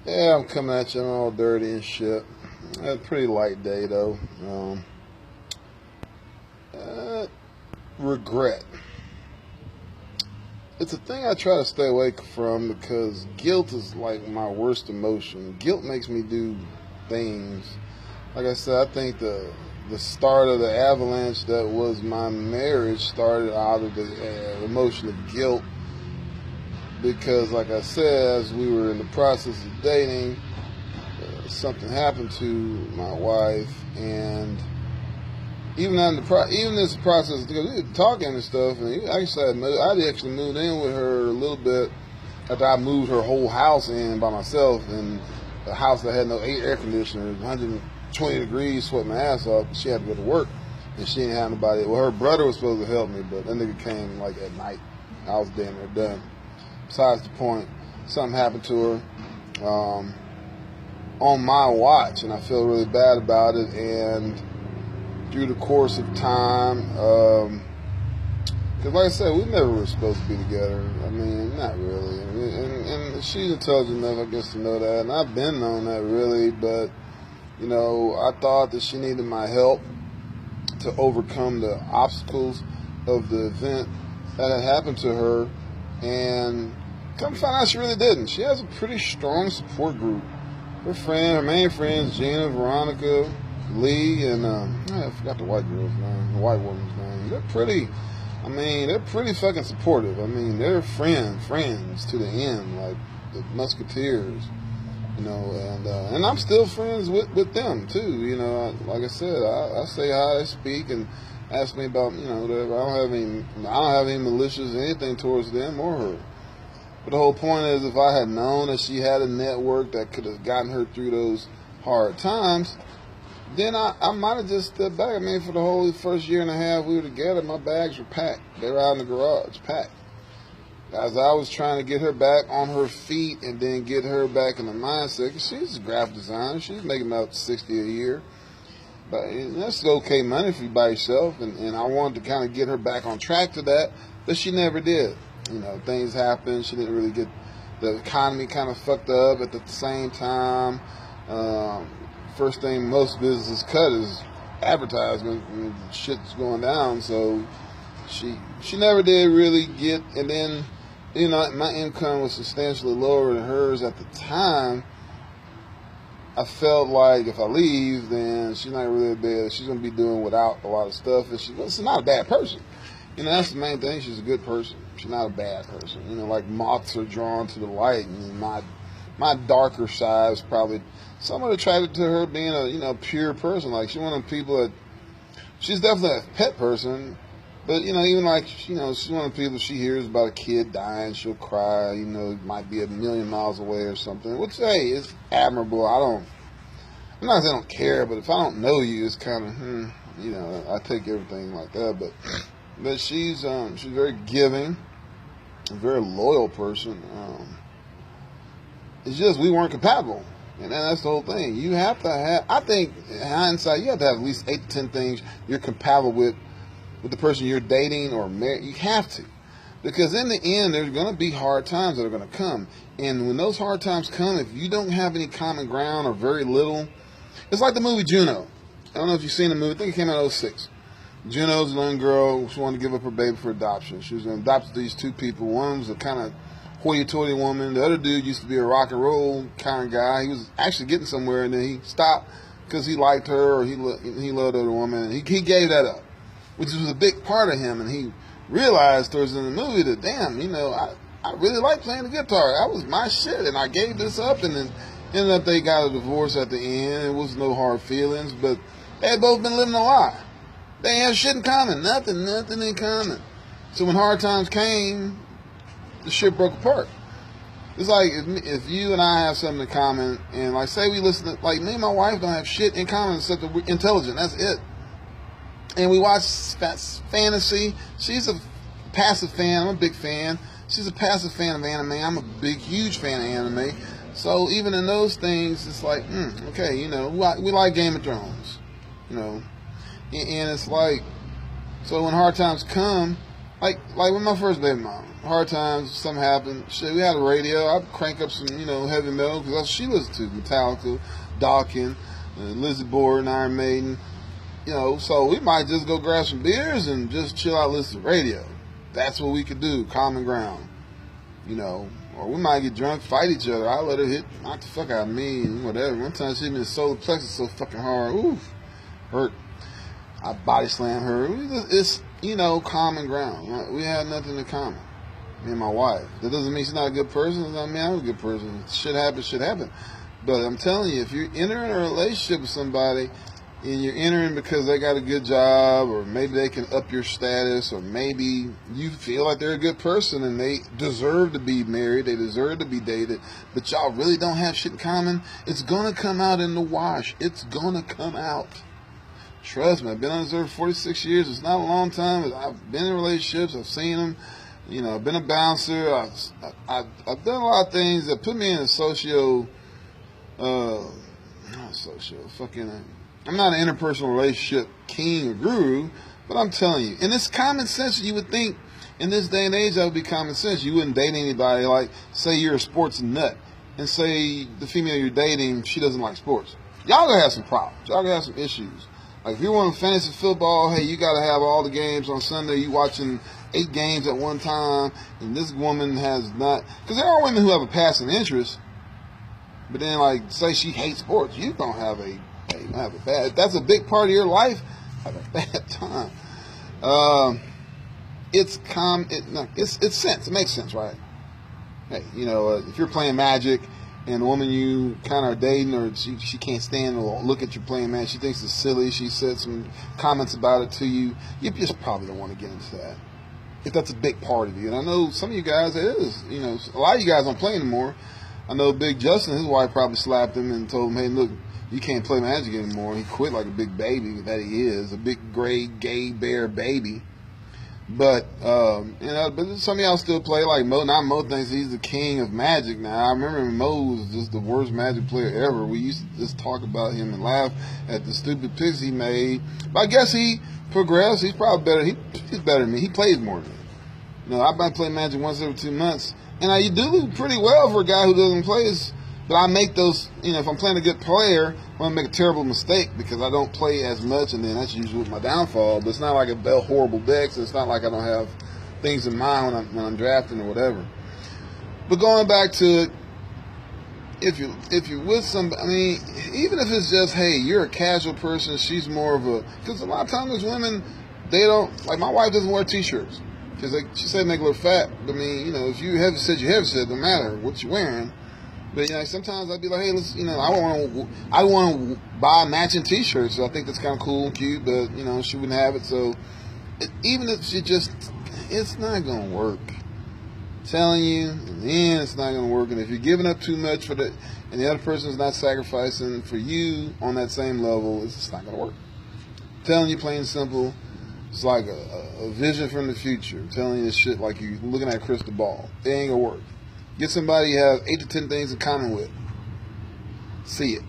Yeah, I'm coming at you. I'm all dirty and shit. Had a pretty light day though. Uh, Regret. It's a thing I try to stay away from because guilt is like my worst emotion. Guilt makes me do things. Like I said, I think the start of the avalanche that was my marriage started out of the emotion of guilt because, like I said, as we were in the process of dating, something happened to my wife, and even this process, because we were talking and stuff, and I actually moved in with her a little bit after I moved her whole house in by myself, and a house that had no air conditioner, 120 degrees, sweat my ass off. She had to go to work, and she didn't have nobody. Well, her brother was supposed to help me, but that nigga came like at night. I was damn near done. Besides the point, something happened to her. On my watch, and I feel really bad about it. And through the course of time, because like I said, we never were supposed to be together. I mean, not really. And she's intelligent enough, I guess, to know that. And I've been known that, really. But, I thought that she needed my help to overcome the obstacles of the event that had happened to her. And come find out she really didn't. She has a pretty strong support group. Her main friends, Gina, Veronica, Lee, and I forgot the white girl's name, the white woman's name. They're pretty fucking supportive. I mean, they're friends to the end, like the Musketeers, and I'm still friends with them too. Like I said, I say how they speak and ask me about, whatever. I don't have any malicious anything towards them or her. But the whole point is, if I had known that she had a network that could have gotten her through those hard times, then I might have just stepped back. I mean, for the whole first year and a half we were together, my bags were packed. They were out in the garage, packed. As I was trying to get her back on her feet and then get her back in the mindset, 'cause she's a graphic designer. She's making about $60 a year. But that's okay money for you by yourself. And I wanted to kind of get her back on track to that, but she never did. Things happened. She didn't really get the economy kind of fucked up at the same time. First thing most businesses cut is advertisement. I mean, shit's going down. So she never did really get. And then, my income was substantially lower than hers at the time. I felt like if I leave, then she's not really bad. She's gonna be doing without a lot of stuff, and she's not a bad person. That's the main thing. She's a good person. She's not a bad person. Like moths are drawn to the light. And my darker side is probably somewhat attracted to her being a pure person. Like she's one of the people that she's definitely a pet person. But even like she's one of the people. She hears about a kid dying, she'll cry. It might be a million miles away or something. Which is admirable. I'm not saying I don't care, but if I don't know you, it's kind of I take everything like that. But she's very giving, a very loyal person. It's just we weren't compatible, and that's the whole thing. You have to have, I think, in hindsight, you have to have at least 8 to 10 things you're compatible with the person you're dating or married. You have to, because in the end, there's going to be hard times that are going to come, and when those hard times come, if you don't have any common ground or very little, it's like the movie Juno. I don't know if you've seen the movie. I think it came out in '06. Juno's a young girl. She wanted to give up her baby for adoption. She was going to adopt these 2 people. One was a kind of hoity-toity woman. The other dude used to be a rock and roll kind of guy. He was actually getting somewhere, and then he stopped because he liked her or he loved other woman. And he gave that up, which was a big part of him. And he realized towards the end of the movie that, damn, I really like playing the guitar. That was my shit, and I gave this up. And then ended up they got a divorce at the end. It was no hard feelings, but they had both been living a lie. They had shit in common. Nothing in common. So when hard times came, the shit broke apart. It's like if you and I have something in common, and like say we listen to, like me and my wife don't have shit in common except that we're intelligent. That's it. And we watch fantasy. She's a passive fan. I'm a big fan. She's a passive fan of anime. I'm a big, huge fan of anime. So even in those things, it's like, okay, we like Game of Thrones, and it's like, so when hard times come, Like with my first baby mom, hard times, something happened. Shit, we had a radio. I'd crank up some, heavy metal because she listened to Metallica, Dawkins, Lizzie Borden, Iron Maiden. So we might just go grab some beers and just chill out, listen to radio. That's what we could do, common ground. Or we might get drunk, fight each other. I let her knock the fuck out of me, and whatever. One time she hit me in the solar plexus so fucking hard, oof, hurt. I body slammed her. It's, common ground. We had nothing in common, me and my wife. That doesn't mean she's not a good person. It doesn't mean I'm a good person. Shit happen. But I'm telling you, if you're entering a relationship with somebody, and you're entering because they got a good job, or maybe they can up your status, or maybe you feel like they're a good person and they deserve to be married, they deserve to be dated, but y'all really don't have shit in common, it's going to come out in the wash. It's going to come out. Trust me, I've been on this earth for 46 years. It's not a long time. I've been in relationships. I've seen them. I've been a bouncer. I've done a lot of things that put me in a I'm not an interpersonal relationship king or guru, but I'm telling you, and it's common sense. You would think in this day and age that would be common sense. You wouldn't date anybody, like, say you're a sports nut, and say the female you're dating, she doesn't like sports. Y'all gonna have some problems. Y'all gonna have some issues. Like, if you're on fantasy football, hey, you gotta have all the games on Sunday. You watching 8 games at one time, and this woman has not, because there are women who have a passing interest, but then, like, say she hates sports, you don't have a if that's a big part of your life, have a bad time. It's sense. It makes sense, right? Hey, if you're playing Magic and the woman you kind of are dating, or she can't stand to look at you playing Magic, she thinks it's silly, she said some comments about it to you, you just probably don't want to get into that. If that's a big part of you. And I know some of you guys, it is. A lot of you guys don't play anymore. I know Big Justin, his wife probably slapped him and told him, hey, look, you can't play Magic anymore. He quit like a big baby that he is, a big gray gay bear baby. But but some of y'all still play. Like Mo. Now Mo thinks he's the king of Magic now. I remember Mo was just the worst Magic player ever. We used to just talk about him and laugh at the stupid picks he made. But I guess he progressed. He's probably better. He's better than me. He plays more than me. I might play Magic once every 2 months, and I do pretty well for a guy who doesn't play. But I make those, if I'm playing a good player, I'm going to make a terrible mistake because I don't play as much, and then that's usually my downfall. But it's not like a horrible deck, so it's not like I don't have things in mind when I'm drafting or whatever. But going back to it, if you're with somebody, even if it's just, hey, you're a casual person, she's more of a, because a lot of times there's women, they don't, like my wife doesn't wear T-shirts. Because she said make her look fat. But if you heavy set, it don't matter what you're wearing. But sometimes I'd be like, hey, let's, I want to buy matching T-shirts. So I think that's kind of cool and cute, but she wouldn't have it. So even if it's not gonna work. I'm telling you, in the end, it's not gonna work. And if you're giving up too much for and the other person's not sacrificing for you on that same level, it's just not gonna work. I'm telling you, plain and simple. It's like a vision from the future. I'm telling you this shit like you're looking at a crystal ball. It ain't gonna work. Get somebody you have 8 to 10 things in common with. See it.